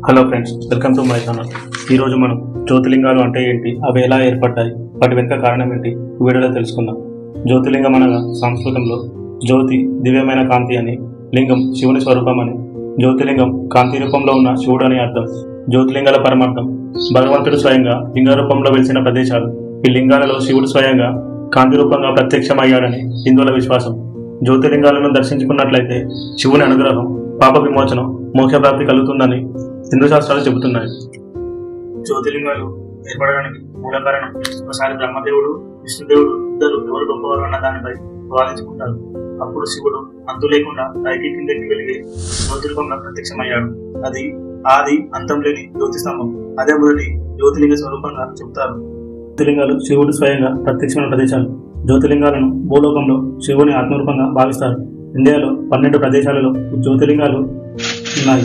Hello friends, welcome to my channel. ఈరోజు మనం జ్యోతిలింగాలు అంటే ఏంటి, అవి ఎలా ఏర్పడ్డాయి, వాటి వెనుక కారణం ఏంటి ఈ వీడియోలో తెలుసుకుందాం. జ్యోతిలింగం అనగా సంస్కృతంలో జ్యోతి దివ్యమైన కాంతి అని, లింగం శివుని స్వరూపం అని, జ్యోతిలింగం కాంతి రూపంలో ఉన్న శివుడు అని అర్థం. జ్యోతిలింగాల పరమార్థం భగవంతుడు స్వయంగా లింగ రూపంలో వెలిసిన ప్రదేశాలు. ఈ లింగాలలో శివుడు స్వయంగా కాంతి రూపంగా ప్రత్యక్షమయ్యాడని హిందువుల విశ్వాసం. జ్యోతిలింగాలను దర్శించుకున్నట్లయితే శివుని అనుగ్రహం, పాప విమోచనం, మోక్షప్రాప్తి కలుగుతుందని హిందూ శాస్త్రాలు చెబుతున్నాయి. జ్యోతిలింగాలు ఏర్పడడానికి మూల కారణం, ఒకసారి బ్రహ్మదేవుడు విష్ణుదేవుడు ఇద్దరు ఎవరు గొప్పవారు అన్న దానిపై వాదించుకుంటారు. అప్పుడు శివుడు అంతు లేకుండా పైకి కిందకి వెలిగే జ్యోతిరూపంగా ప్రత్యక్షమయ్యాడు. అది ఆది అంతం లేని జ్యోతి స్తంభం. అదే మొదటి జ్యోతిలింగ స్వరూపంగా చెబుతారు. జ్యోతిలింగాలు శివుడు స్వయంగా ప్రత్యక్షమైన ప్రదేశాలు. జ్యోతిలింగాలను భూలోకంలో శివుని ఆత్మరూపంగా భావిస్తారు. ఇండియాలో 12 ప్రదేశాలలో జ్యోతిలింగాలు ఉన్నాయి.